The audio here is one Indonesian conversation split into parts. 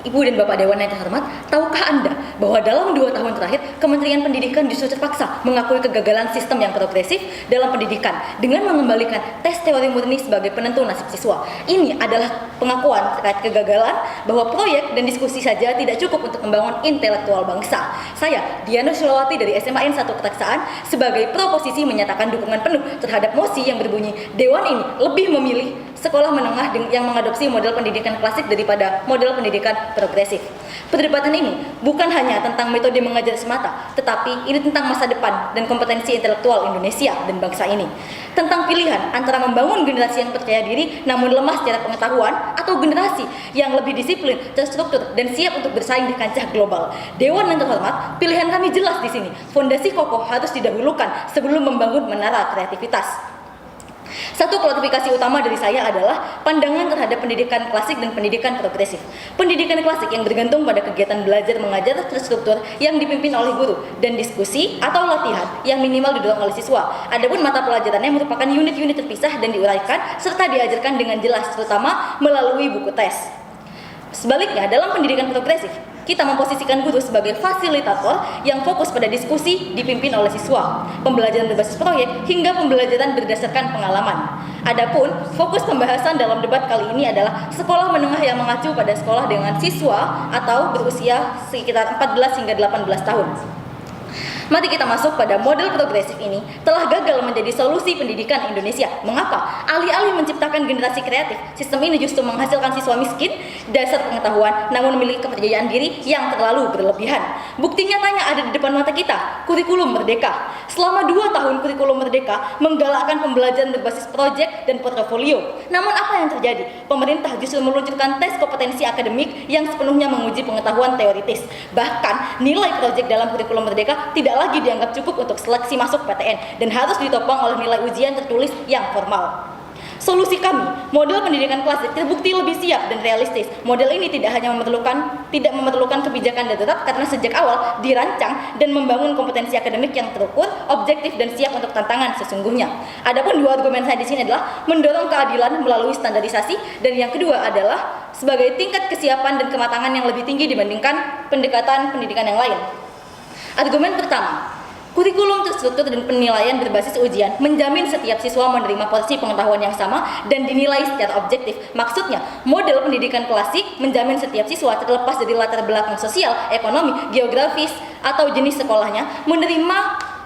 Ibu dan Bapak Dewan yang terhormat, tahukah Anda bahwa dalam 2 tahun terakhir, Kementerian Pendidikan justru terpaksa mengakui kegagalan sistem yang progresif dalam pendidikan dengan mengembalikan tes teori murni sebagai penentu nasib siswa. Ini adalah pengakuan terkait kegagalan bahwa proyek dan diskusi saja tidak cukup untuk membangun intelektual bangsa. Saya, Diana Sulawati dari SMA N 1 Ketaksaan, sebagai proposisi menyatakan dukungan penuh terhadap mosi yang berbunyi Dewan ini lebih memilih sekolah menengah yang mengadopsi model pendidikan klasik daripada model pendidikan progresif. Perdebatan ini bukan hanya tentang metode mengajar semata, tetapi ini tentang masa depan dan kompetensi intelektual Indonesia dan bangsa ini. Tentang pilihan antara membangun generasi yang percaya diri namun lemah secara pengetahuan atau generasi yang lebih disiplin, terstruktur, dan siap untuk bersaing di kancah global. Dewan yang terhormat, pilihan kami jelas di sini. Fondasi kokoh harus didahulukan sebelum membangun menara kreativitas. Satu klasifikasi utama dari saya adalah pandangan terhadap pendidikan klasik dan pendidikan progresif. Pendidikan klasik yang bergantung pada kegiatan belajar mengajar terstruktur yang dipimpin oleh guru dan diskusi atau latihan yang minimal didorong oleh siswa. Adapun mata pelajarannya merupakan unit-unit terpisah dan diuraikan serta diajarkan dengan jelas, terutama melalui buku tes. Sebaliknya, dalam pendidikan progresif, kita memposisikan guru sebagai fasilitator yang fokus pada diskusi dipimpin oleh siswa, pembelajaran berbasis proyek, hingga pembelajaran berdasarkan pengalaman. Adapun fokus pembahasan dalam debat kali ini adalah sekolah menengah yang mengacu pada sekolah dengan siswa atau berusia sekitar 14 hingga 18 tahun. Mari kita masuk pada model progresif ini telah gagal menjadi solusi pendidikan Indonesia. Mengapa? Alih-alih menciptakan generasi kreatif, sistem ini justru menghasilkan siswa miskin, dasar pengetahuan, namun memiliki kepercayaan diri yang terlalu berlebihan. Bukti nyatanya ada di depan mata kita, kurikulum merdeka. Selama 2 tahun kurikulum merdeka menggalakkan pembelajaran berbasis proyek dan portofolio. Namun apa yang terjadi? Pemerintah justru meluncurkan tes kompetensi akademik yang sepenuhnya menguji pengetahuan teoritis. Bahkan nilai proyek dalam kurikulum merdeka tidak lagi dianggap cukup untuk seleksi masuk PTN dan harus ditopang oleh nilai ujian tertulis yang formal. Solusi kami, model pendidikan klasik terbukti lebih siap dan realistis. Model ini tidak memerlukan kebijakan darurat karena sejak awal dirancang dan membangun kompetensi akademik yang terukur, objektif, dan siap untuk tantangan sesungguhnya. Adapun 2 argumen saya di sini adalah mendorong keadilan melalui standarisasi, dan yang kedua adalah sebagai tingkat kesiapan dan kematangan yang lebih tinggi dibandingkan pendekatan pendidikan yang lain. Argumen pertama, kurikulum terstruktur dan penilaian berbasis ujian menjamin setiap siswa menerima porsi pengetahuan yang sama dan dinilai secara objektif. Maksudnya, model pendidikan klasik menjamin setiap siswa terlepas dari latar belakang sosial, ekonomi, geografis, atau jenis sekolahnya menerima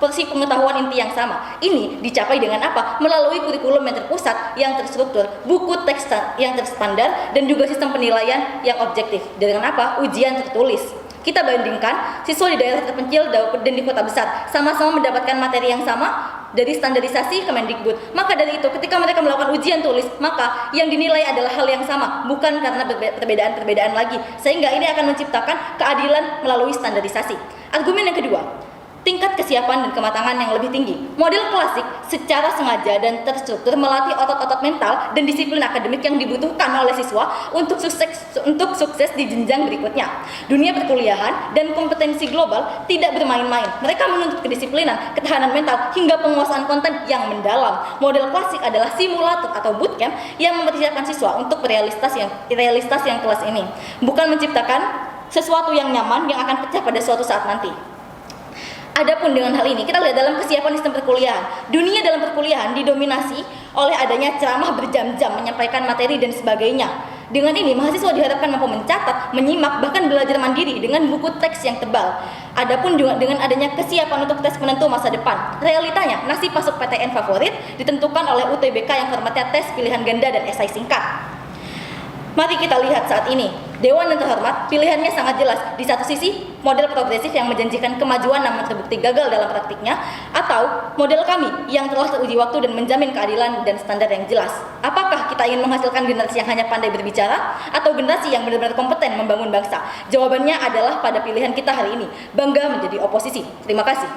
porsi pengetahuan inti yang sama. Ini dicapai dengan apa? Melalui kurikulum yang terpusat, yang terstruktur, buku teks yang terstandar, dan juga sistem penilaian yang objektif. Dengan apa? Ujian tertulis. Kita bandingkan siswa di daerah terpencil dan di kota besar sama-sama mendapatkan materi yang sama dari standarisasi Kemendikbud. Maka dari itu ketika mereka melakukan ujian tulis, maka yang dinilai adalah hal yang sama, bukan karena perbedaan-perbedaan lagi. Sehingga ini akan menciptakan keadilan melalui standarisasi. Argumen yang kedua, tingkat kesiapan dan kematangan yang lebih tinggi. Model klasik secara sengaja dan terstruktur melatih otot-otot mental dan disiplin akademik yang dibutuhkan oleh siswa untuk sukses di jenjang berikutnya. Dunia perkuliahan dan kompetensi global tidak bermain-main. Mereka menuntut kedisiplinan, ketahanan mental, hingga penguasaan konten yang mendalam. Model klasik adalah simulator atau bootcamp yang mempersiapkan siswa untuk realitas yang kelas ini, bukan menciptakan sesuatu yang nyaman yang akan pecah pada suatu saat nanti. Adapun dengan hal ini, kita lihat dalam kesiapan sistem perkuliahan. Dunia dalam perkuliahan didominasi oleh adanya ceramah berjam-jam, menyampaikan materi dan sebagainya. Dengan ini, mahasiswa diharapkan mampu mencatat, menyimak, bahkan belajar mandiri dengan buku teks yang tebal. Adapun dengan adanya kesiapan untuk tes penentu masa depan, realitanya nasib masuk PTN favorit ditentukan oleh UTBK yang formatnya tes pilihan ganda dan esai singkat. Mari kita lihat saat ini, Dewan yang terhormat, pilihannya sangat jelas. Di satu sisi, model progresif yang menjanjikan kemajuan namun terbukti gagal dalam praktiknya, atau model kami yang telah teruji waktu dan menjamin keadilan dan standar yang jelas. Apakah kita ingin menghasilkan generasi yang hanya pandai berbicara, atau generasi yang benar-benar kompeten membangun bangsa? Jawabannya adalah pada pilihan kita hari ini, bangga menjadi oposisi. Terima kasih.